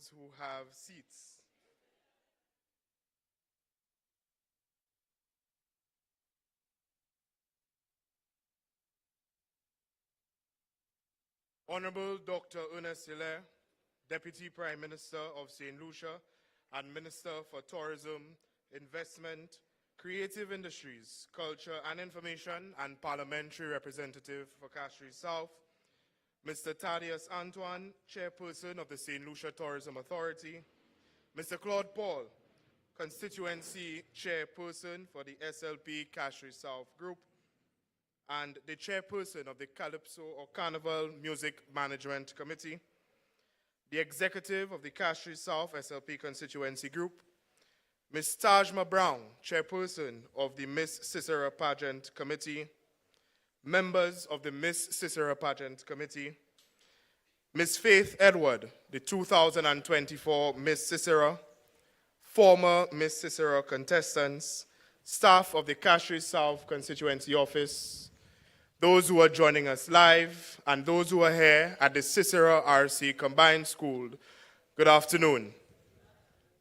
those who have seats. Honorable Dr. Ernest Hilaire, Deputy Prime Minister of St. Lucia and Minister for Tourism, Investment, Creative Industries, Culture and Information, and Parliamentary Representative for Castries South, Mr. Thaddeus Antoine, Chairperson of the St. Lucia Tourism Authority, Mr. Claude Paul, Constituency Chairperson for the SLP Castries South Group, and the Chairperson of the Calypso or Carnival Music Management Committee, the Executive of the Castries South SLP Constituency Group, Ms. Tajma Brown, Chairperson of the Miss Cicero Pageant Committee, members of the Miss Cicero Pageant Committee, Ms. Faith Edward, the 2024 Miss Cicero, former Miss Cicero contestants, staff of the Castries South Constituency Office, those who are joining us live, and those who are here at the Cicero RC Combined School, good afternoon.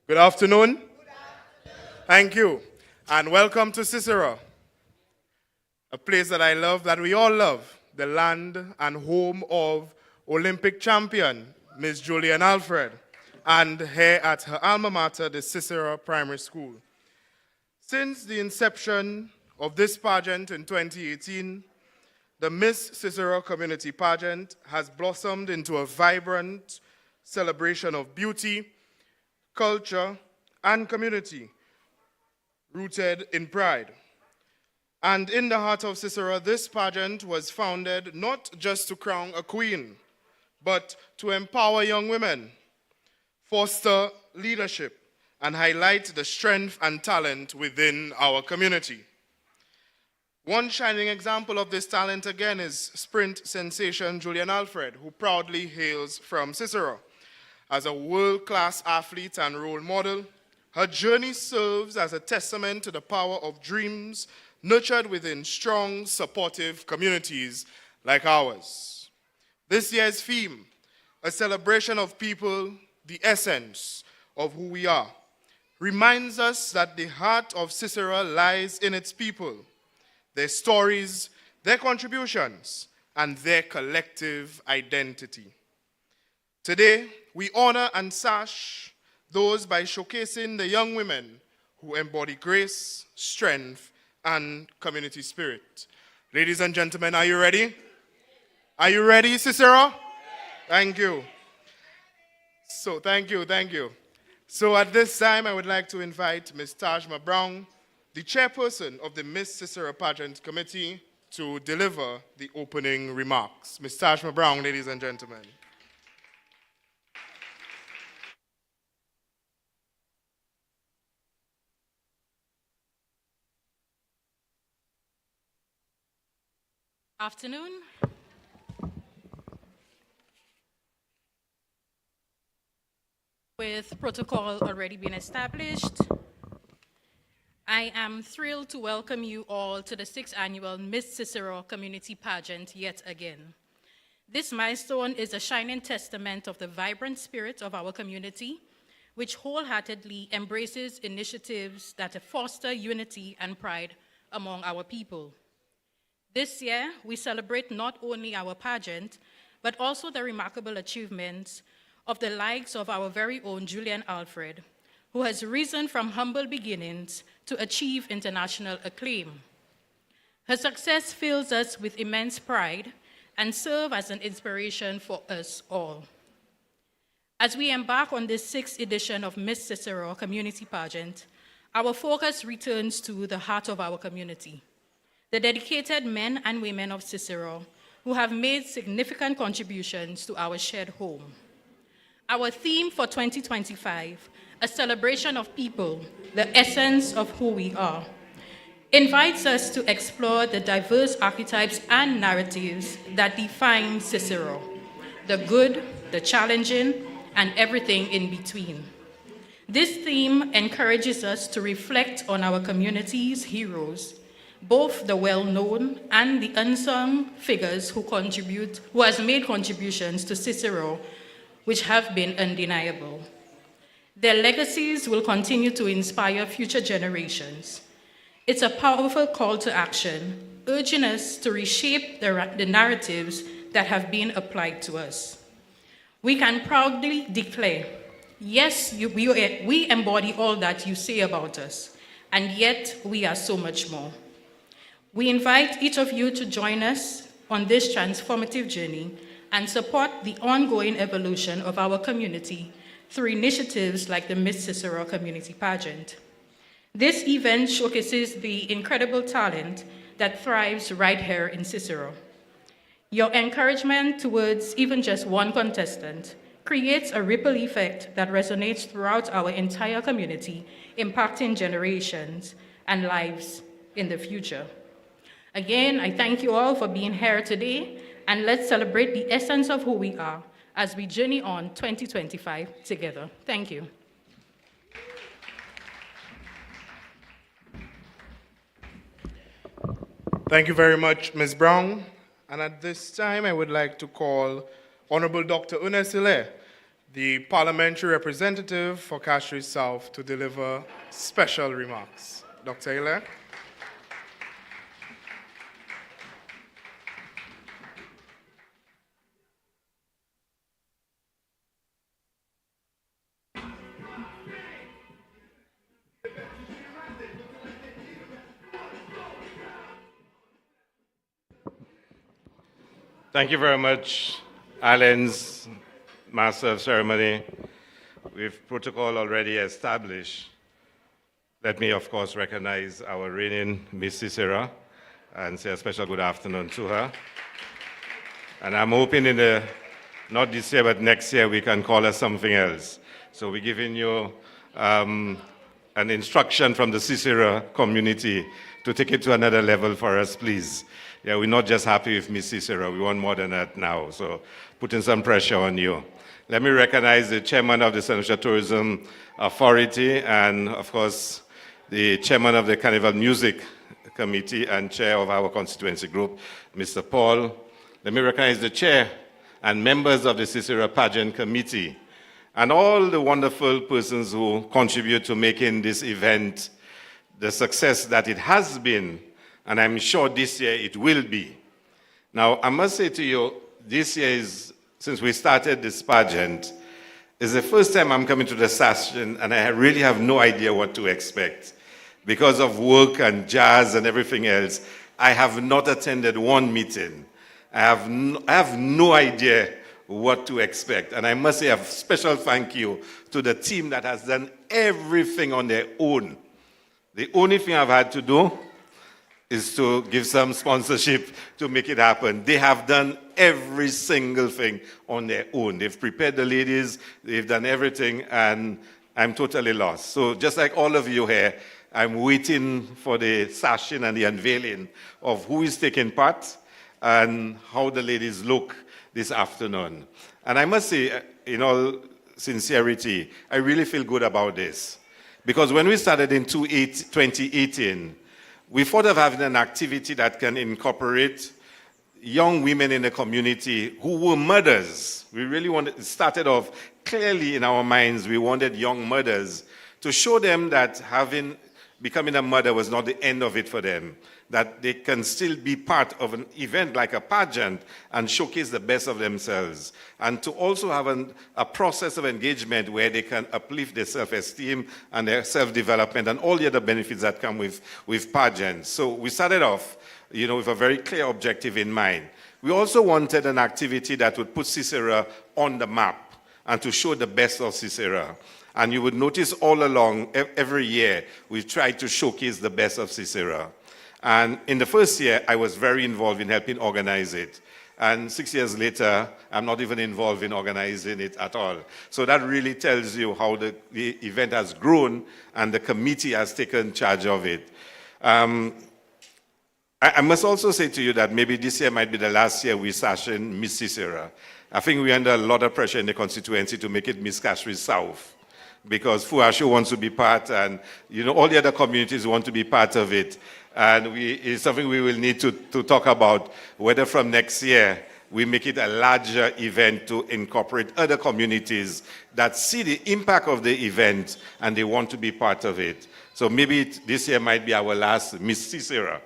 Good afternoon. Good afternoon. Thank you, and welcome to Cicero, a place that I love, that we all love, the land and home of Olympic champion, Ms. Julian Alfred, and here at her alma mater, the Cicero Primary School. Since the inception of this pageant in 2018, the Miss Cicero Community Pageant has blossomed into a vibrant celebration of beauty, culture, and community, rooted in pride. And in the heart of Cicero, this pageant was founded not just to crown a queen, but to empower young women, foster leadership, and highlight the strength and talent within our community. One shining example of this talent again is sprint sensation Julian Alfred, who proudly hails from Cicero. As a world-class athlete and role model, her journey serves as a testament to the power of dreams nurtured within strong, supportive communities like ours. This year's theme, a celebration of people, the essence of who we are, reminds us that the heart of Cicero lies in its people, their stories, their contributions, and their collective identity. Today, we honor and sash those by showcasing the young women who embody grace, strength, and community spirit. Ladies and gentlemen, are you ready? Are you ready, Cicero? Thank you. Thank you. So at this time, I would like to invite Ms. Tajma Brown, the chairperson of the Miss Cicero Pageant Committee, to deliver the opening remarks. Ms. Tajma Brown, ladies and gentlemen. Afternoon. With protocol already being established, I am thrilled to welcome you all to the 6th annual Miss Cicero Community Pageant yet again. This milestone is a shining testament of the vibrant spirit of our community, which wholeheartedly embraces initiatives that foster unity and pride among our people. This year, we celebrate not only our pageant, but also the remarkable achievements of the likes of our very own Julian Alfred, who has risen from humble beginnings to achieve international acclaim. Her success fills us with immense pride and serves as an inspiration for us all. As we embark on this 6th edition of Miss Cicero Community Pageant, our focus returns to the heart of our community, the dedicated men and women of Cicero who have made significant contributions to our shared home. Our theme for 2025, a celebration of people, the essence of who we are, invites us to explore the diverse archetypes and narratives that define Cicero, the good, the challenging, and everything in between. This theme encourages us to reflect on our community's heroes, both the well-known and the unsung figures who has made contributions to Cicero, which have been undeniable. Their legacies will continue to inspire future generations. It's a powerful call to action, urging us to reshape the narratives that have been applied to us. We can proudly declare, yes, we embody all that you say about us, and yet we are so much more. We invite each of you to join us on this transformative journey and support the ongoing evolution of our community through initiatives like the Miss Cicero Community Pageant. This event showcases the incredible talent that thrives right here in Cicero. Your encouragement towards even just one contestant creates a ripple effect that resonates throughout our entire community, impacting generations and lives in the future. Again, I thank you all for being here today, and let's celebrate the essence of who we are as we journey on 2025 together. Thank you. Thank you very much, Ms. Brown. And at this time, I would like to call Honorable Dr. Eunice Hilaire, the parliamentary representative for Castries South, to deliver special remarks. Dr. Hilaire. Thank you very much, Allen's Master of Ceremony. With protocol already established, let me, of course, recognize our reigning Miss Cicero and say a special good afternoon to her. And I'm hoping not this year, but next year, we can call her something else. So we're giving you an instruction from the Cicero community to take it to another level for us, please. Yeah, we're not just happy with Miss Cicero. We want more than that now. So putting some pressure on you. Let me recognize the chairman of the Central Tourism Authority and, of course, the chairman of the Carnival Music Committee and chair of our constituency group, Mr. Paul. Let me recognize the chair and members of the Cicero Pageant Committee and all the wonderful persons who contribute to making this event the success that it has been, and I'm sure this year it will be. Now, I must say to you, this year is, since we started this pageant, is the first time I'm coming to the Sashing, and I really have no idea what to expect. Because of work and jazz and everything else, I have not attended one meeting. I have no idea what to expect. And I must say a special thank you to the team that has done everything on their own. The only thing I've had to do is to give some sponsorship to make it happen. They have done every single thing on their own. They've prepared the ladies, they've done everything, and I'm totally lost. So just like all of you here, I'm waiting for the sashing and the unveiling of who is taking part and how the ladies look this afternoon. And I must say, in all sincerity, I really feel good about this. Because when we started in 2018, we thought of having an activity that can incorporate young women in the community who were mothers. We really wanted, it started off clearly in our minds, we wanted young mothers to show them that becoming a mother was not the end of it for them, that they can still be part of an event like a pageant and showcase the best of themselves, and to also have a process of engagement where they can uplift their self-esteem and their self-development and all the other benefits that come with pageants. So we started off, with a very clear objective in mind. We also wanted an activity that would put Cicero on the map and to show the best of Cicero. And you would notice all along, every year, we've tried to showcase the best of Cicero. And in the first year, I was very involved in helping organize it. And 6 years later, I'm not even involved in organizing it at all. So that really tells you how the event has grown and the committee has taken charge of it. I must also say to you that maybe this year might be the last year we sashing Miss Cicero. I think we're under a lot of pressure in the constituency to make it Miss Castries South, because Fuasho wants to be part, and all the other communities want to be part of it. And it's something we will need to talk about, whether from next year we make it a larger event to incorporate other communities that see the impact of the event and they want to be part of it. So maybe this year might be our last Miss Ciceron.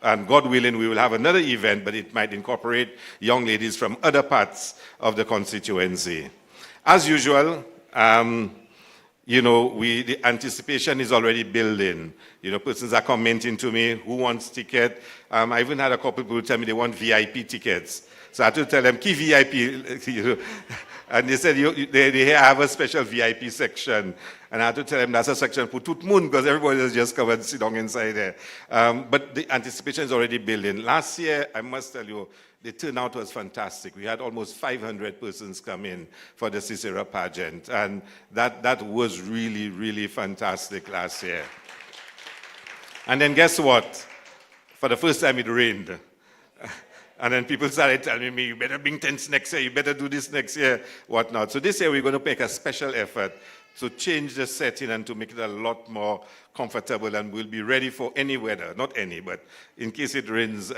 And God willing, we will have another event, but it might incorporate young ladies from other parts of the constituency. As usual, the anticipation is already building. Persons are commenting to me, who wants ticket? I even had a couple people tell me they want VIP tickets. So I had to tell them, key VIP, and they said they have a special VIP section. And I had to tell them that's a section for tout moon because everybody has just come and sit down inside there. But the anticipation is already building. Last year, I must tell you, the turnout was fantastic. We had almost 500 persons come in for the Ciceron pageant. And that was really, really fantastic last year. And then guess what? For the first time, it rained. And then people started telling me, you better bring tents next year, you better do this next year, whatnot. So this year, we're going to make a special effort to change the setting and to make it a lot more comfortable, and we'll be ready for any weather. Not any, but in case it rains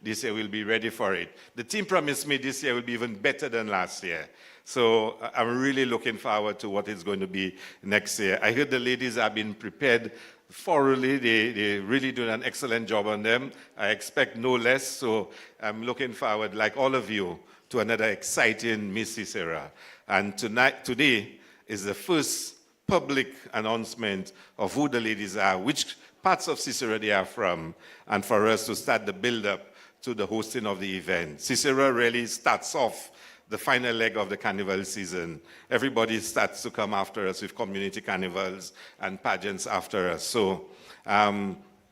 this year, we'll be ready for it. The team promised me this year will be even better than last year. So I'm really looking forward to what it's going to be next year. I heard the ladies have been prepared thoroughly. They really do an excellent job on them. I expect no less, so I'm looking forward, like all of you, to another exciting Miss Ciceron. And today is the first public announcement of who the ladies are, which parts of Ciceron they are from, and for us to start the build-up to the hosting of the event. Ciceron really starts off the final leg of the carnival season. Everybody starts to come after us with community carnivals and pageants after us. So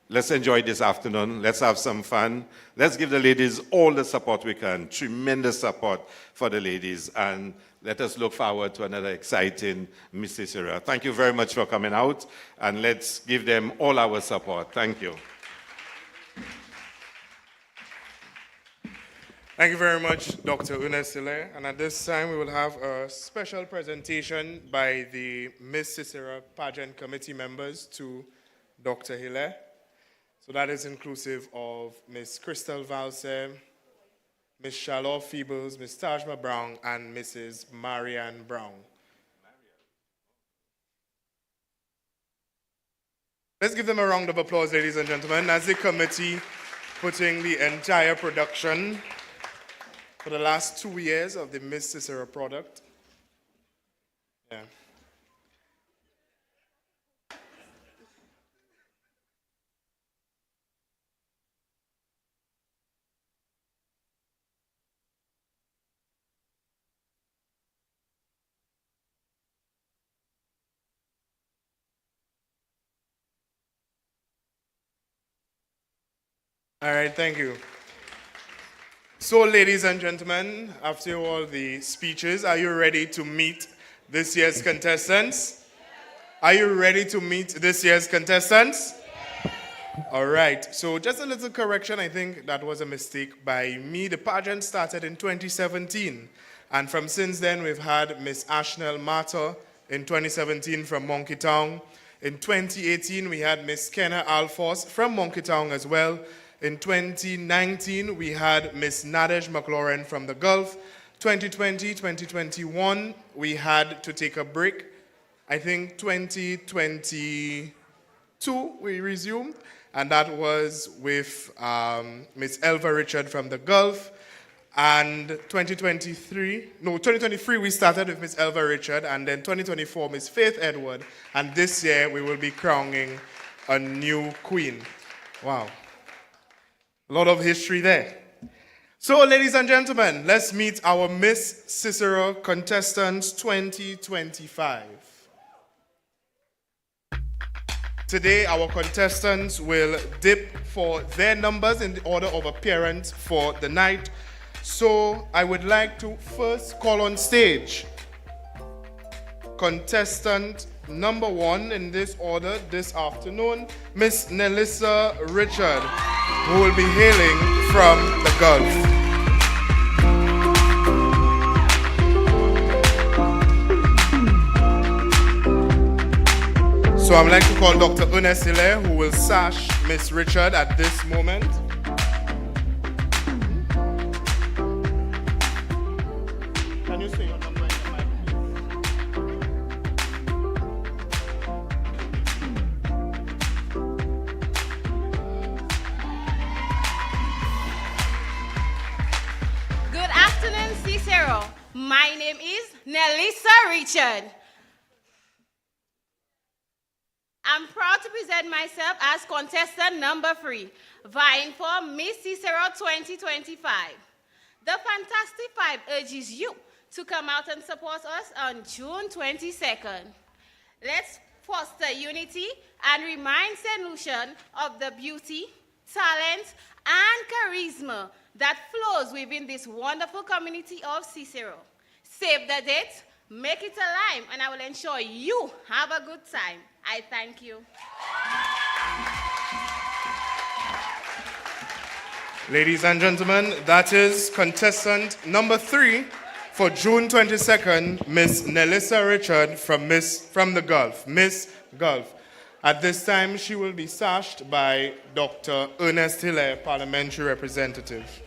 let's enjoy this afternoon. Let's have some fun. Let's give the ladies all the support we can. Tremendous support for the ladies. And let us look forward to another exciting Miss Ciceron. Thank you very much for coming out. And let's give them all our support. Thank you. Thank you very much, Dr. Unesile. And at this time, we will have a special presentation by the Miss Ciceron Pageant Committee members to Dr. Hilaire. So that is inclusive of Miss Crystal Valse, Miss Charlotte Feebles, Miss Tajma Brown, and Mrs. Marianne Brown. Let's give them a round of applause, ladies and gentlemen, as the committee putting the entire production for the last 2 years of the Miss Ciceron product. Yeah. All right, thank you. So, ladies and gentlemen, after all the speeches, are you ready to meet this year's contestants? Are you ready to meet this year's contestants? All right, so just a little correction. I think that was a mistake by me. The pageant started in 2017, and from since then, we've had Miss Ashnell Mata in 2017 from Monkey Town. In 2018, we had Miss Kenna Alfors from Monkey Town as well. In 2019, we had Miss Nadej McLaurin from the Gulf. 2020, 2021, we had to take a break. I think 2022, we resumed, and that was with Miss Elva Richard from the Gulf. And 2023, we started with Miss Elva Richard, and then 2024, Miss Faith Edward. And this year, we will be crowning a new queen. Wow. A lot of history there. So, ladies and gentlemen, let's meet our Miss Ciceron contestants 2025. Today, our contestants will dip for their numbers in the order of appearance for the night. So, I would like to first call on stage contestant number 1 in this order this afternoon, Miss Nelissa Richard, who will be hailing from the Gulf. So I'd like to call Dr. Unesile, who will sash Miss Richard at this moment. My name is Nelissa Richard. I'm proud to present myself as contestant number 3, vying for Miss Cicero 2025. The Fantastic Five urges you to come out and support us on June 22nd. Let's foster unity and remind St. Lucian of the beauty, talent, and charisma that flows within this wonderful community of Cicero. Save the date, make it a lime, and I will ensure you have a good time. I thank you. Ladies and gentlemen, that is contestant number 3 for June 22nd, Miss Nelissa Richard from the Gulf, Miss Gulf. At this time, she will be sashed by Dr. Ernest Hilaire, parliamentary representative.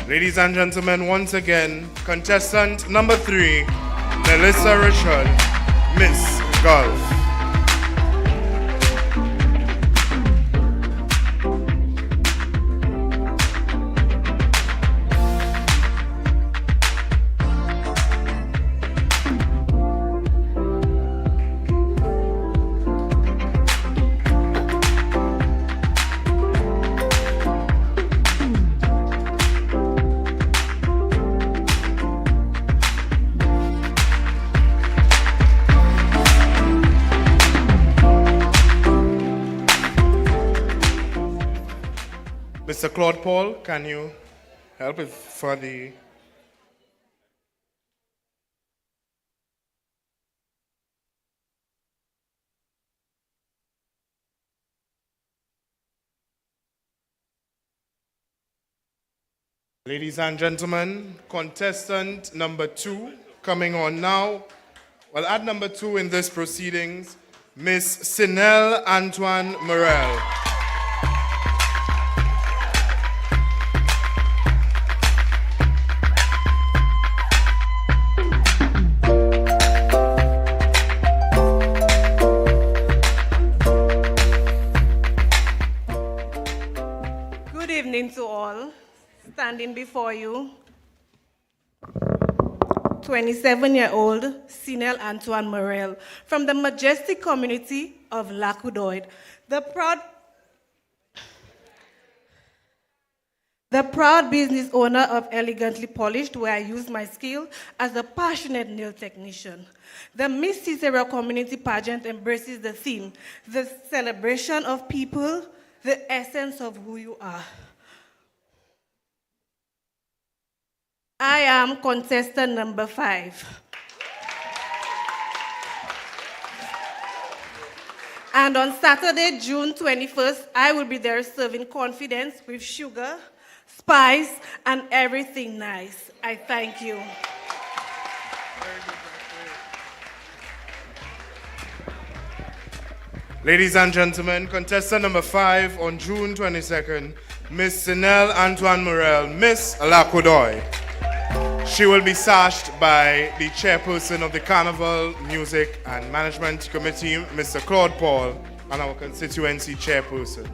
Ladies and gentlemen, once again, contestant number 3, Nelissa Richard, Miss Gulf. Mr. Claude Paul, can you help if for the... Ladies and gentlemen, contestant number 2 coming on now. Well, at number 2 in this proceedings, Miss Sinel Antoine Morel. Good evening to all. Standing before you, 27-year-old Sinel Antoine Morel from the majestic community of Lac-Courtois, the proud business owner of Elegantly Polished, where I use my skill as a passionate nail technician. The Miss Cicero community pageant embraces the theme, the celebration of people, the essence of who you are. I am contestant number 5. And on Saturday, June 21st, I will be there serving confidence with sugar, spice, and everything nice. I thank you. Ladies and gentlemen, contestant number 5 on June 22nd, Miss Sinel Antoine Morel, Miss Lac-Courtois. She will be sashed by the chairperson of the Carnival Music and Management Committee, Mr. Claude Paul, and our constituency chairperson.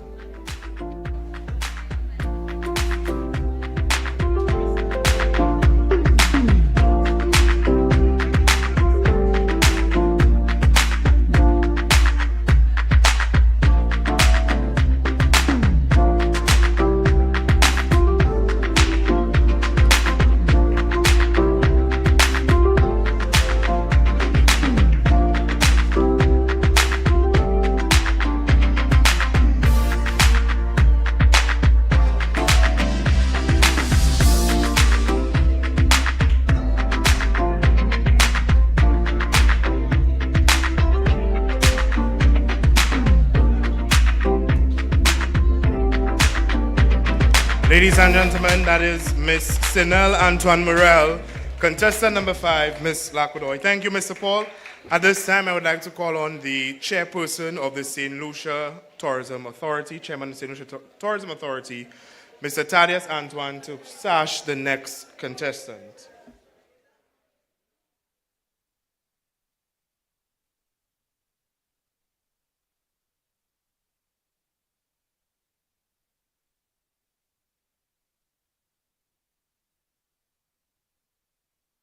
and gentlemen, that is Miss Sinel Antoine Morel, contestant number 5, Miss Lakudoy. Thank you, Mr. Paul. At this time, I would like to call on the chairperson of the St. Lucia Tourism Authority, chairman of the St. Lucia Tourism Authority, Mr. Thaddeus Antoine, to sash the next contestant.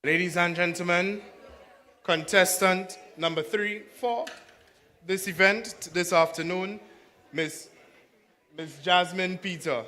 Ladies and gentlemen, contestant number 3 for this event this afternoon, Miss Jasmine Peter.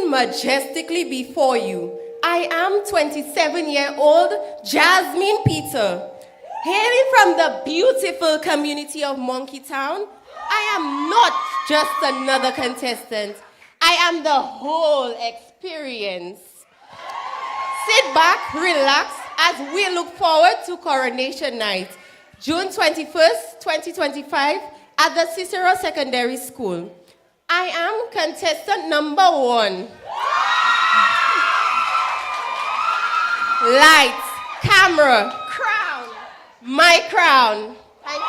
Majestically before you, I am 27-year-old Jasmine Peter. Hailing from the beautiful community of Monkey Town, I am not just another contestant. I am the whole experience. Sit back, relax, as we look forward to Coronation Night, June 21st, 2025, at the Ciceron Secondary School. I am contestant number 1. Lights, camera, crown, my crown. Thank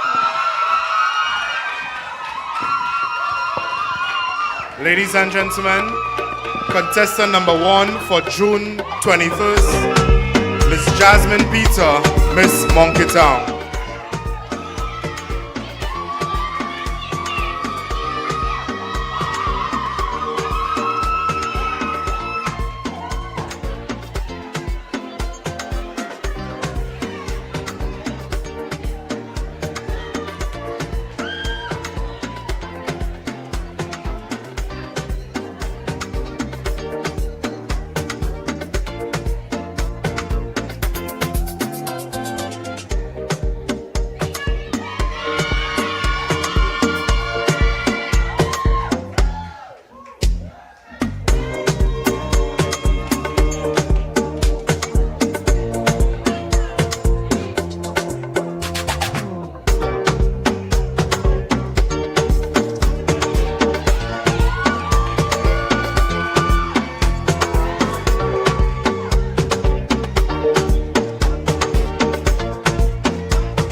you. Ladies and gentlemen, contestant number 1 for June 21st, Miss Jasmine Peter, Miss Monkey Town.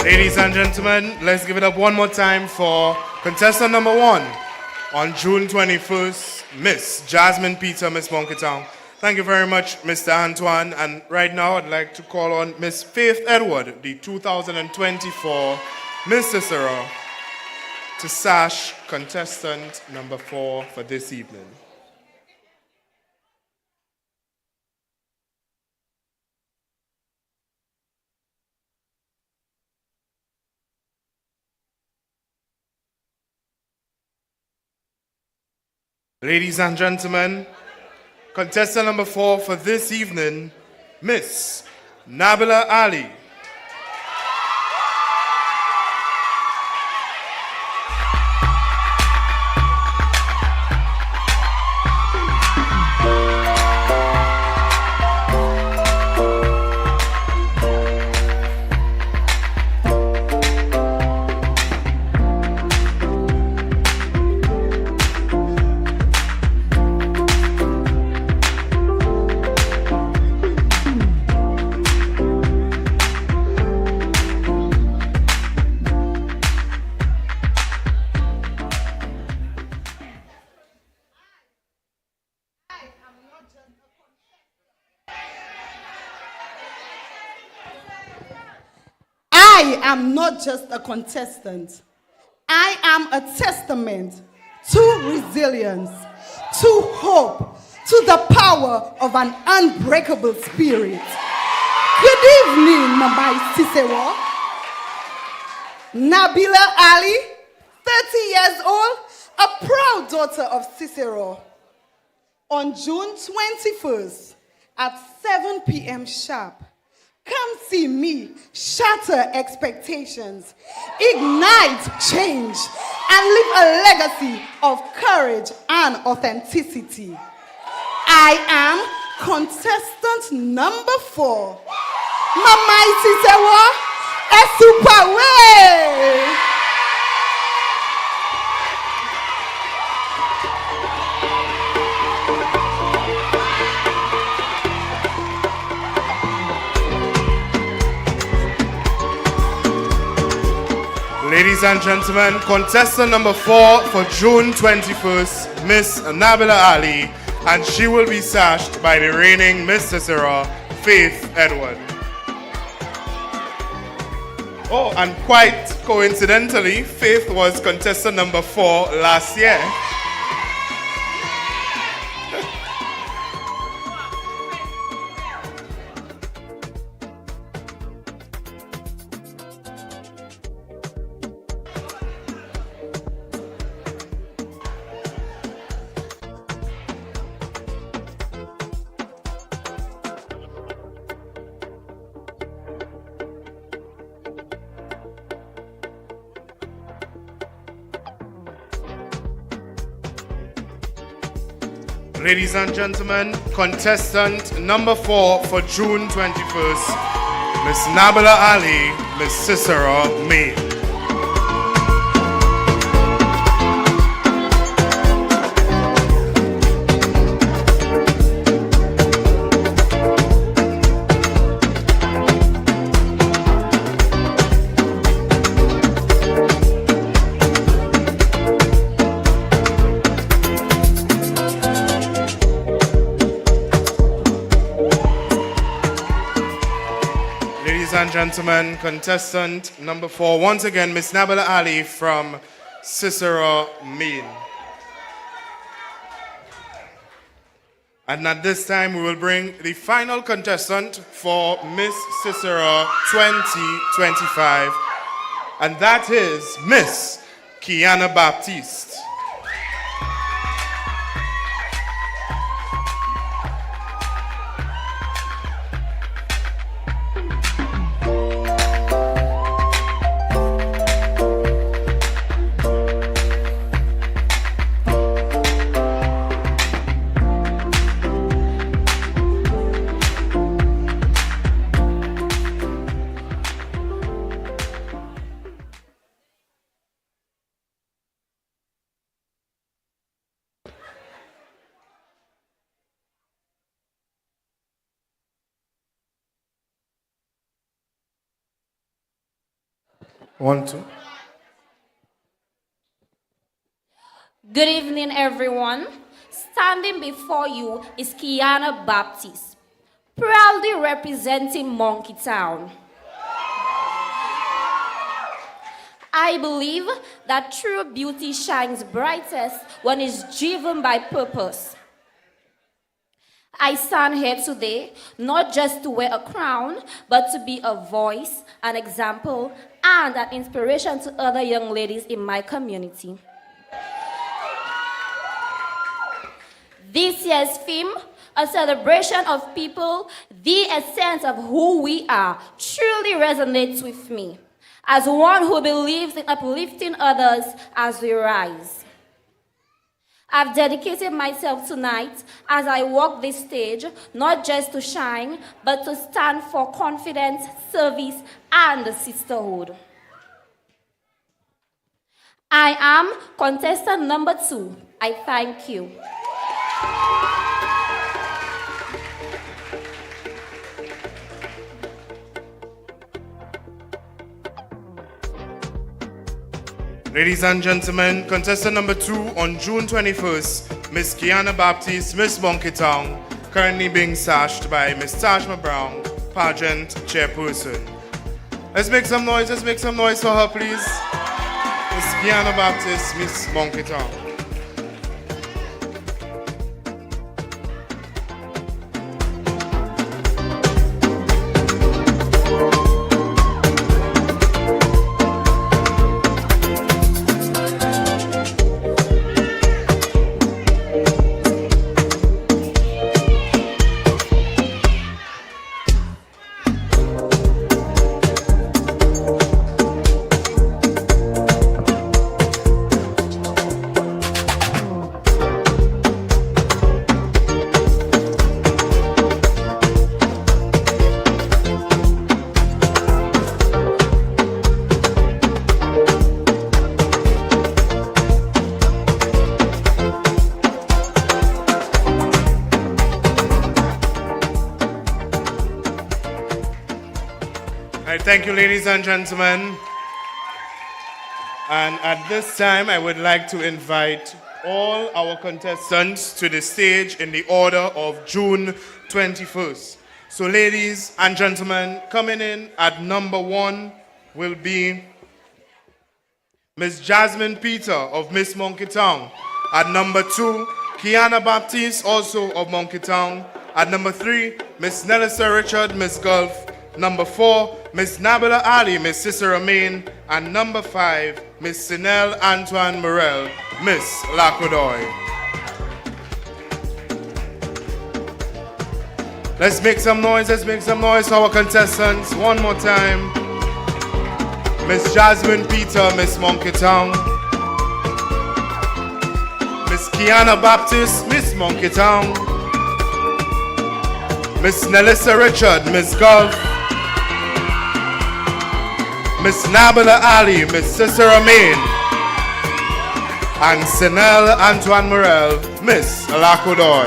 Ladies and gentlemen, let's give it up one more time for contestant number 1 on June 21st, Miss Jasmine Peter, Miss Monkey Town. Thank you very much, Mr. Antoine. And right now, I'd like to call on Miss Faith Edward, the 2024 Miss Ciceron, to sash contestant number 4 for this evening. Ladies and gentlemen, contestant number 4 for this evening, Miss Nabila Ali. I am not just a contestant. I am a testament to resilience, to hope, to the power of an unbreakable spirit. Good evening, my Ciceron. Nabila Ali, 30 years old, a proud daughter of Cicero. On June 21st at 7 p.m. sharp, come see me shatter expectations, ignite change, and leave a legacy of courage and authenticity. I am contestant number 4, Mama Ciceron Esupawe. Ladies and gentlemen, contestant number 4 for June 21st, Miss Nabila Ali, and she will be sashed by the reigning Miss Cicero, Faith Edward. Oh, and quite coincidentally, Faith was contestant number 4 last year. Ladies and gentlemen, contestant number 4 for June 21st, Miss Nabila Ali, Miss Cicero May. Ladies and gentlemen, contestant number 4, once again, Miss Nabila Ali from Cicero, Maine. And at this time, we will bring the final contestant for Miss Cicero 2025, and that is Miss Kiana Baptiste. One, two. Good evening, everyone. Standing before you is Kiana Baptiste, proudly representing Monkey Town. I believe that true beauty shines brightest when it's driven by purpose. I stand here today not just to wear a crown, but to be a voice, an example, and an inspiration to other young ladies in my community. This year's theme, a celebration of people, the essence of who we are, truly resonates with me as one who believes in uplifting others as we rise. I've dedicated myself tonight as I walk this stage, not just to shine, but to stand for confidence, service, and sisterhood. I am contestant number 2. I thank you. Ladies and gentlemen, contestant number 2 on June 21st, Miss Kiana Baptiste, Miss Monkey Town, currently being sashed by Miss Tajma Brown, pageant chairperson. Let's make some noise for her, please. Miss Kiana Baptiste, Miss Monkey Town. Thank you, ladies and gentlemen. And at this time, I would like to invite all our contestants to the stage in the order of June 21st. So, ladies and gentlemen, coming in at number 1 will be Miss Jasmine Peter of Miss Monkey Town. At number 2, Kiana Baptiste, also of Monkey Town. At number 3, Miss Nelissa Richard, Miss Gulf. Number 4, Miss Nabila Ali, Miss Ciceron Main. And number 5, Miss Sinel Antoine Morel, Miss Lacodoy. Let's make some noise for our contestants. One more time. Miss Jasmine Peter, Miss Monkey Town. Miss Kiana Baptiste, Miss Monkey Town. Miss Nelissa Richard, Miss Gulf. Miss Nabila Ali, Miss Ciceron Main. And Sinel Antoine Morel, Miss Lacodoy.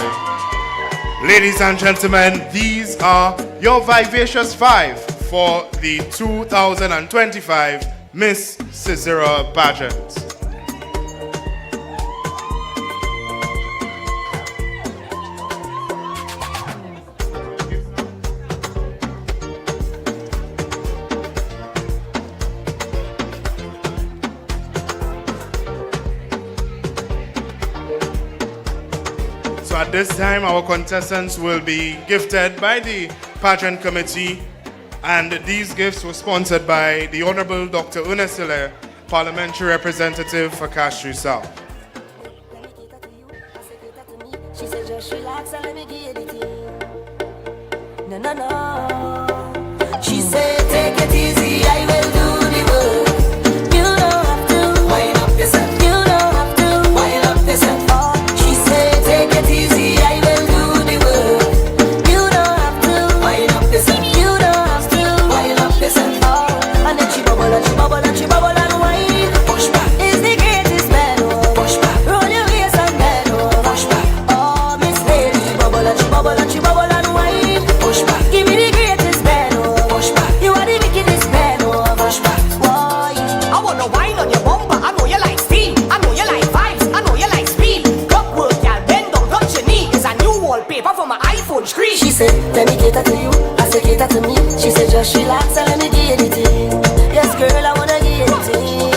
Ladies and gentlemen, these are your vivacious 5 for the 2025 Miss Ciceron pageant. So at this time, our contestants will be gifted by the pageant committee, and these gifts were sponsored by the Honorable Dr. Ernest Hilaire, Parliamentary Representative for Castro South. She said just relax and let me get it in. No, no, no. She said take it easy, I will do the work. You don't have to wind up yourself. You don't have to wind up yourself. She said take it easy, I will do the work. You don't have to wind up yourself. You don't have to wind up yourself. And then she bubble and she bubble and she bubble and wine. Push back is the greatest man. Push back, roll your waist and bend over. Push back. Bubble and she bubble and wine. Push back. Give me the greatest bend over. Push back. You are the wickedest bend over. Push back. Why? I wanna wine on your bumper. I know you like steam. I know you like vibes. I know you like speed. Cup work, y'all bend down, touch your knee. It's a new wallpaper for my iPhone screen. She said, let me cater to you. I say cater to me. She said, just relax and let me get it in. Yes, girl, I wanna get it in.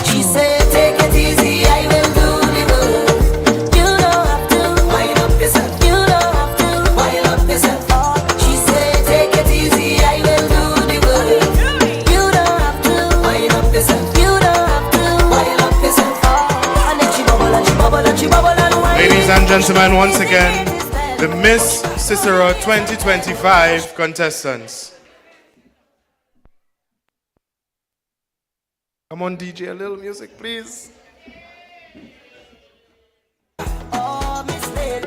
She said, take it easy. I will do the work. You don't have to wind up yourself. You don't have to wind up yourself. She said, take it easy. I will do the work. You don't have to wind up yourself. You don't have to wind up yourself. And then she bubble and she bubble and she bubble and wine. Ladies and gentlemen, once again, the Miss Ciceron 2025 contestants. Come on, DJ, a little music, please. Oh, Miss Lady,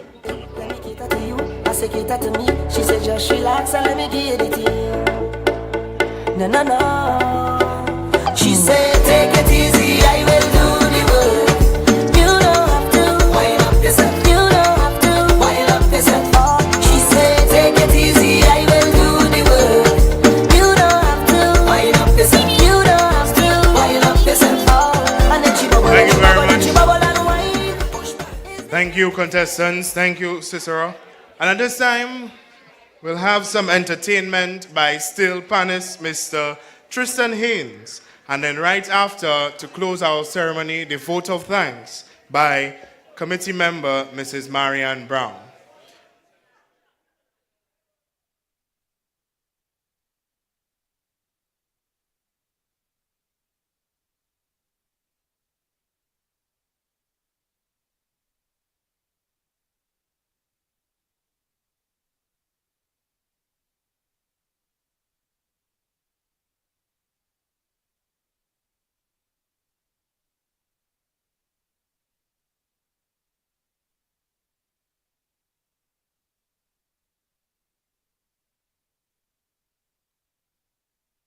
let me cater to you. I say cater to me. She said just relax and let me get it in. No, no, no. She said take it easy, I will do the work. You don't have to wind up yourself. You don't have to wind up yourself. She said take it easy, I will do the work. You don't have to wind up yourself. You don't have to wind up yourself. And then she bubble and she bubble and she bubble and wine. Thank you, contestants. Thank you, Cicero. And at this time, we'll have some entertainment by still panelist Mr. Tristan Haynes. And then right after, to close our ceremony, the vote of thanks by committee member Mrs. Marianne Brown.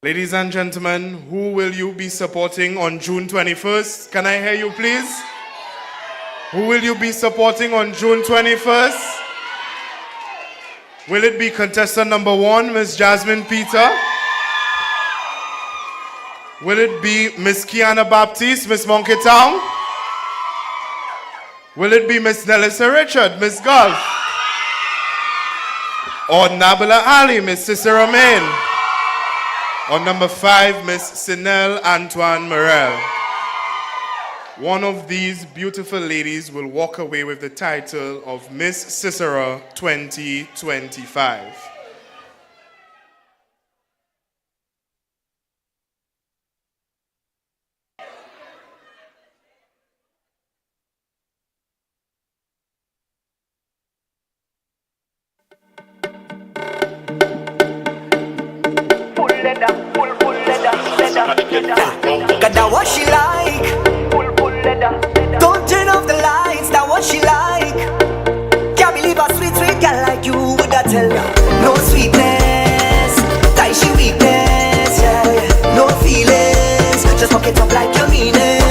Ladies and gentlemen, who will you be supporting on June 21st? Can I hear you, please? Who will you be supporting on June 21st? Will it be contestant number 1, Miss Jasmine Peter? Will it be Miss Kiana Baptiste, Miss Monkey Town? Will it be Miss Nelissa Richard, Miss Gulf? Or Nabila Ali, Miss Cicero Main? Or number 5, Miss Sinel Antoine Morel? One of these beautiful ladies will walk away with the title of Miss Cicero 2025. Cause that what she like. Don't turn off the lights, that what she like. Can't believe a sweet, sweet girl like you would I tell ya. No sweetness, that is she weakness, yeah. No feelings, just fuck it up like you mean it.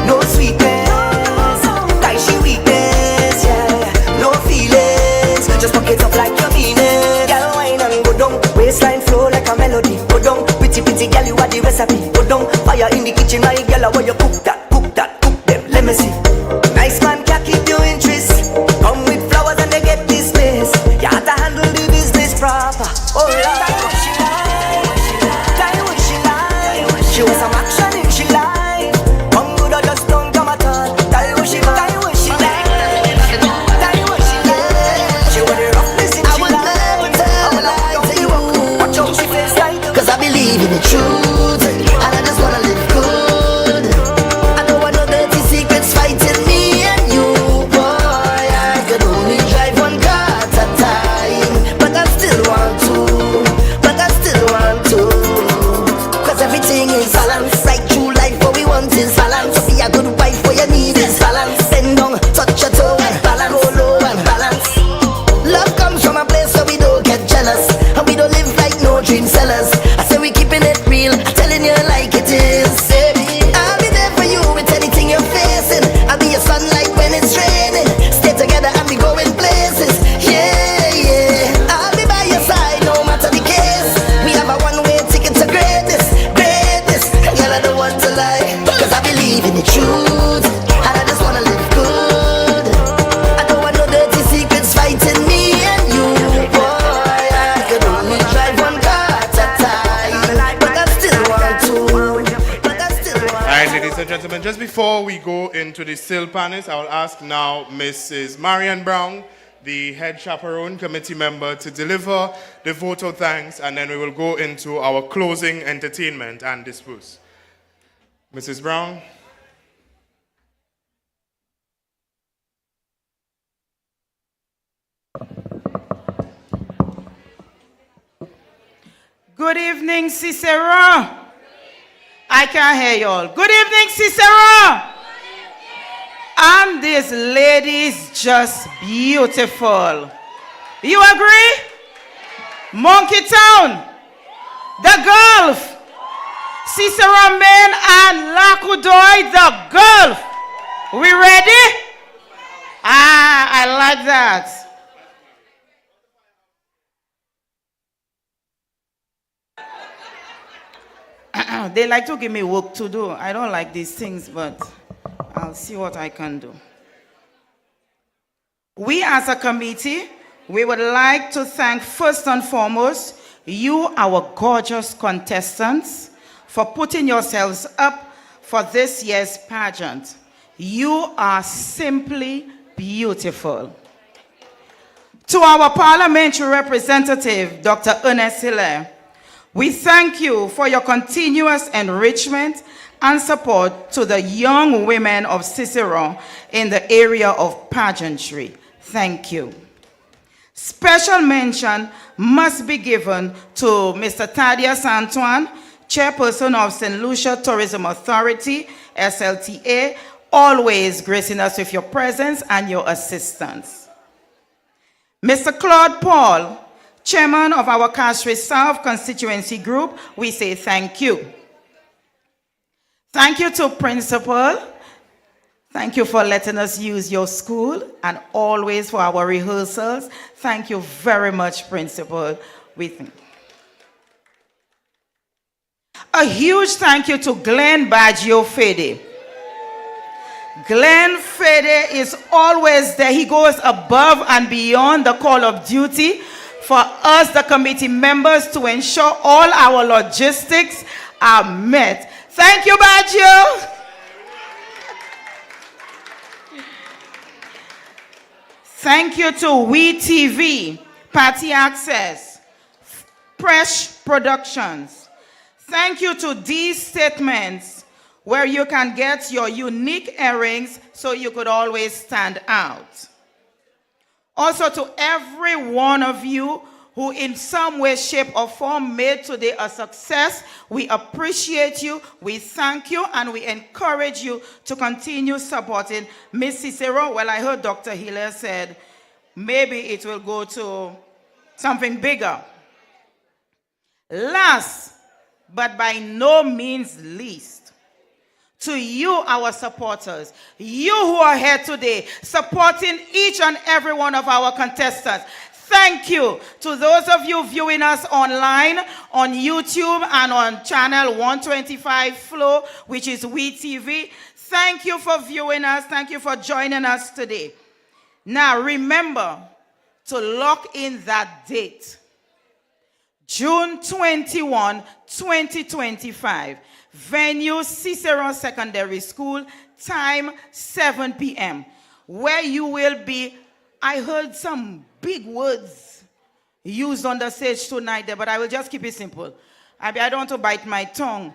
No sweetness, that is she weakness, yeah. No feelings, just fuck it up like you mean it. Girl, wine and go down, waistline flow like a melody. Go down, pretty, pretty girl, you are the recipe. Go down, fire in the kitchen, my girl, where you cook that, cook them, let me see. Nice man can keep your interest. Come with flowers and they get dismissed. You have to handle the business proper. Oh Lord, tell what she like, tell what she like. She was some action in she life. Come good or just don't come at all. Tell what she like, tell what she like, tell what she like. She want the roughness in she life. I will lie to you, watch out she face like. Cause I believe in the truth, and I just wanna live good. I don't want no dirty secrets fighting me and you, boy. I could only drive one car at a time, but I still want to, but I still want to. Cause everything is balance, right through life, what we want is balance. So be a good wife, what you need is balance. Bend down, touch your toe, and balance, go low and balance. Love comes from a place where we don't get jealous, and we don't live like no dream sellers. I say we keeping it real, telling you like it is. I'll be there for you with anything you're facing. I'll be your sunlight when it's raining. Stay together and be going places. Yeah, yeah. I'll be by your side no matter the case. We have a one-way ticket to greatness, greatness. Girl, I don't want to lie, cause I believe in the truth, and I just wanna live good. I don't want no dirty secrets fighting me and you, boy. I could only drive one car at a time, but I still want to, but I still want All right, ladies and gentlemen, just before we go into the still panels, I will ask now Mrs. Marian Brown, the head chaperone committee member, to deliver the vote of thanks, and then we will go into our closing entertainment and disperse. Mrs. Brown. Good evening, Cicero. I can't hear you all. Good evening, Cicero. And this lady is just beautiful. You agree? Monkey Town, the Gulf, Cicero Main and Lakudoy, the Gulf. We ready? I like that. They like to give me work to do. I don't like these things, but I'll see what I can do. We as a committee, we would like to thank first and foremost you, our gorgeous contestants, for putting yourselves up for this year's pageant. You are simply beautiful. To our parliamentary representative, Dr. Ernest Hilaire, we thank you for your continuous enrichment and support to the young women of Cicero in the area of pageantry. Thank you. Special mention must be given to Mr. Thaddeus Antoine, chairperson of St. Lucia Tourism Authority, SLTA, always gracing us with your presence and your assistance. Mr. Claude Paul, chairman of our Castries South constituency group, we say thank you. Thank you to principal. Thank you for letting us use your school and always for our rehearsals. Thank you very much, principal. A huge thank you to Glenn Baggio Fede. Glenn Fede is always there. He goes above and beyond the call of duty for us, the committee members, to ensure all our logistics are met. Thank you, Baggio. Thank you to WeTV, Party Access, Fresh Productions. Thank you to these statements where you can get your unique earrings so you could always stand out. Also to every one of you who in some way, shape, or form made today a success, we appreciate you, we thank you, and we encourage you to continue supporting Miss Cicero. Well, I heard Dr. Hiller said maybe it will go to something bigger. Last, but by no means least, to you, our supporters, you who are here today, supporting each and every one of our contestants. Thank you to those of you viewing us online, on YouTube, and on channel 125 Flow, which is WeTV. Thank you for viewing us. Thank you for joining us today. Now, remember to lock in that date. June 21, 2025. Venue, Ciceron Secondary School. Time, 7 p.m. Where you will be, I heard some big words used on the stage tonight there, but I will just keep it simple. I don't want to bite my tongue.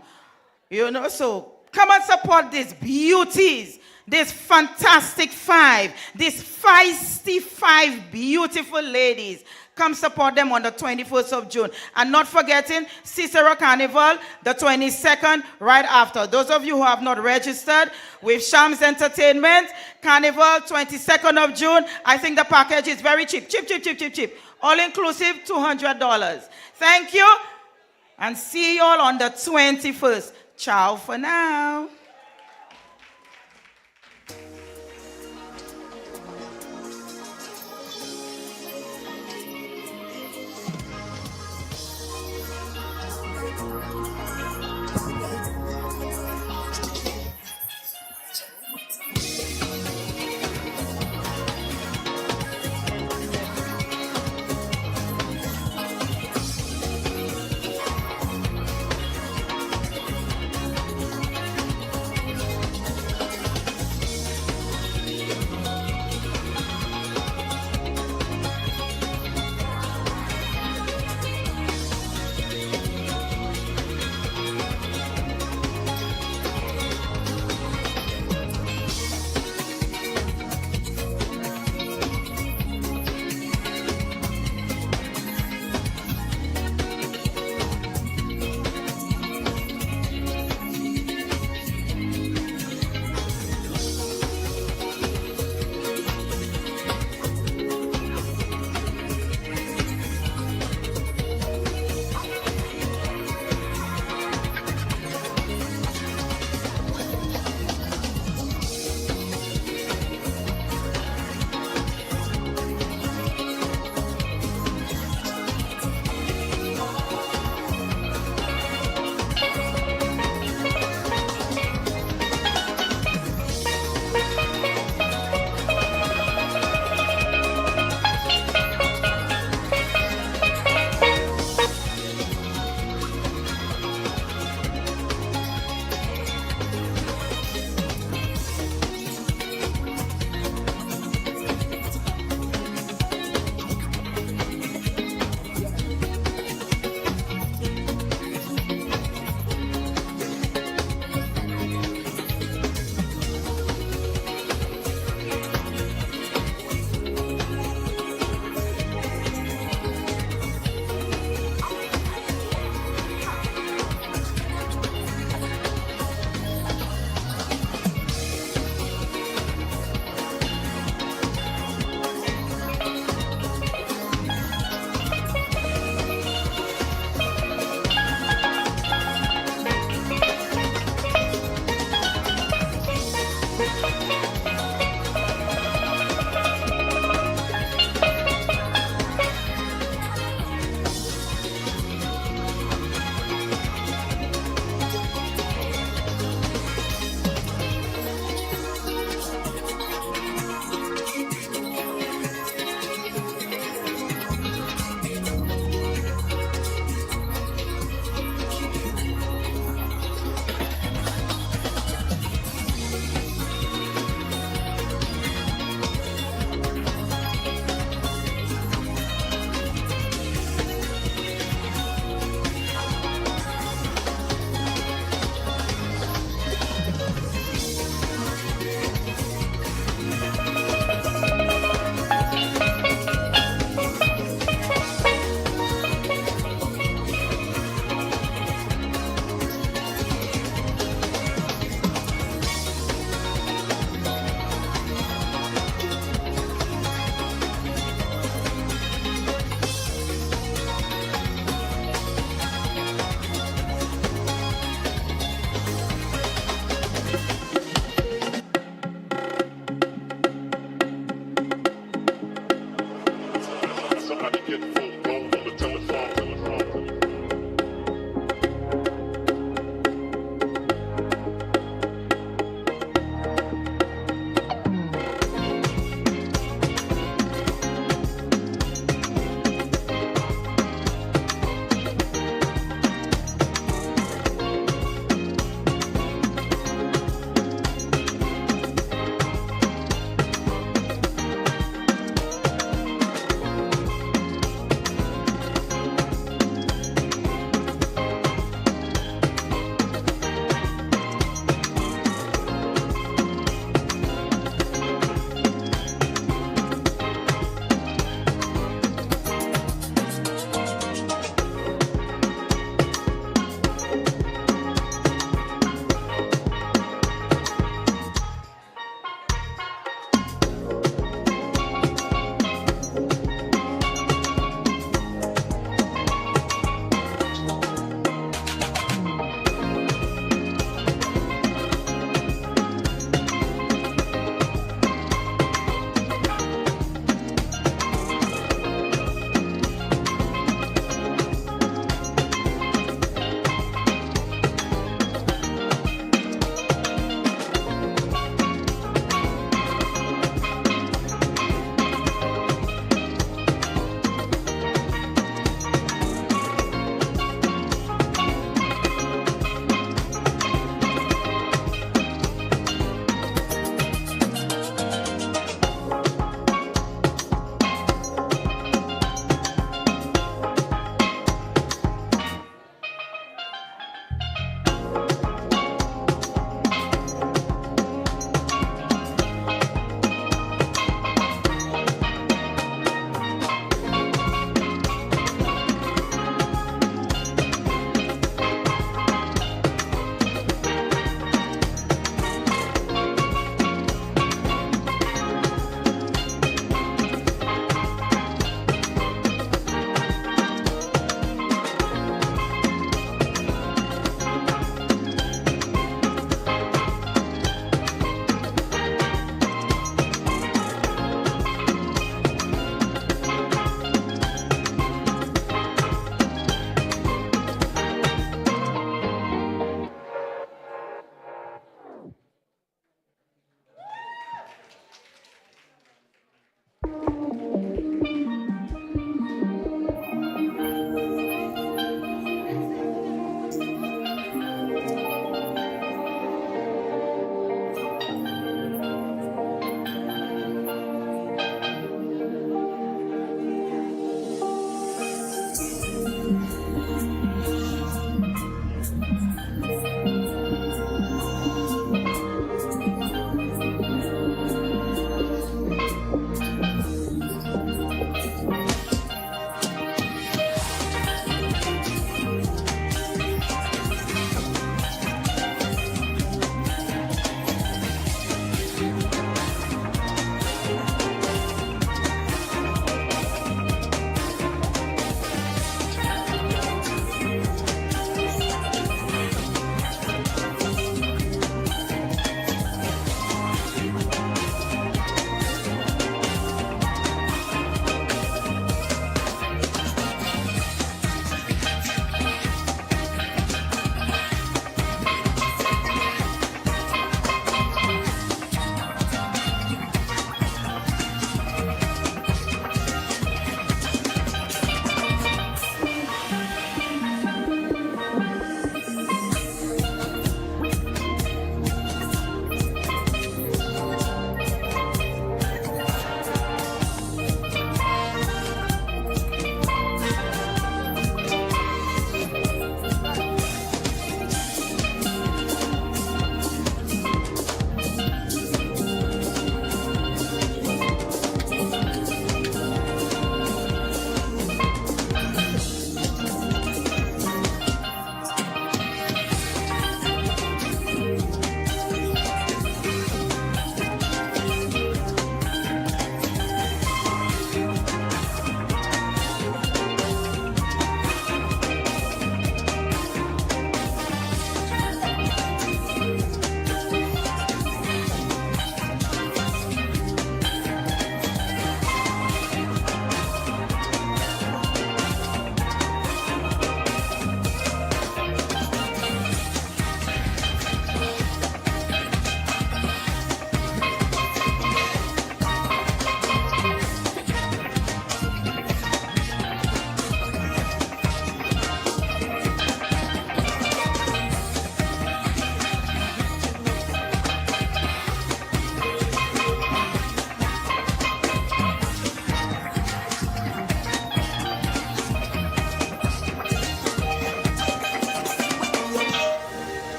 So come and support these beauties, these fantastic five, these feisty five beautiful ladies. Come support them on the 21st of June. And not forgetting Cicero Carnival, the 22nd, right after. Those of you who have not registered with Shams Entertainment, Carnival, 22nd of June. I think the package is very cheap. Cheap. All inclusive, $200. Thank you. And see you all on the 21st. Ciao for now.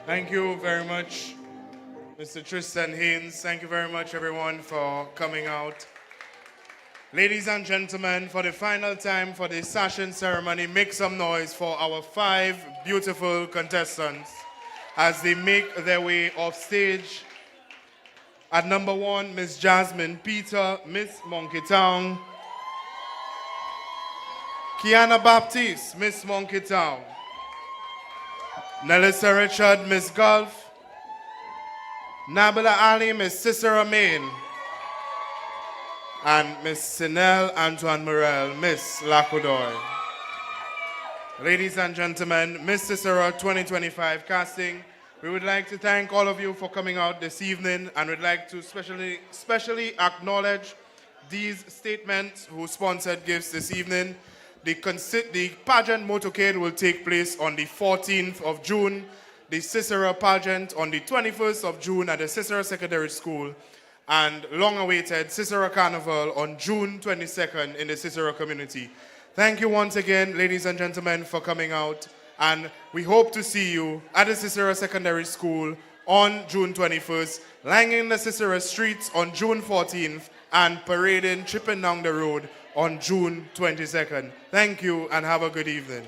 Thank you very much, Mr. Tristan Haynes. Thank you very much, everyone, for coming out. Ladies and gentlemen, for the final time for the sashing ceremony, make some noise for our 5 beautiful contestants as they make their way off stage. At number 1, Miss Jasmine Peter, Miss Monkey Town. Kiana Baptiste, Miss Monkey Town. Nelissa Richard, Miss Gulf. Nabila Ali, Miss Cicero Main. And Miss Sinel Antoine Morel, Miss Lacodoy. Ladies and gentlemen, Miss Cicero 2025 casting, we would like to thank all of you for coming out this evening, and we'd like to specially acknowledge these statements who sponsored gifts this evening. The pageant motorcade will take place on the 14th of June, the Cicero pageant on the 21st of June at the Cicero Secondary School, and long-awaited Cicero Carnival on June 22nd in the Cicero community. Thank you once again, ladies and gentlemen, for coming out, and we hope to see you at the Cicero Secondary School on June 21st, lining the Cicero streets on June 14th, and parading, tripping down the road on June 22nd. Thank you, and have a good evening.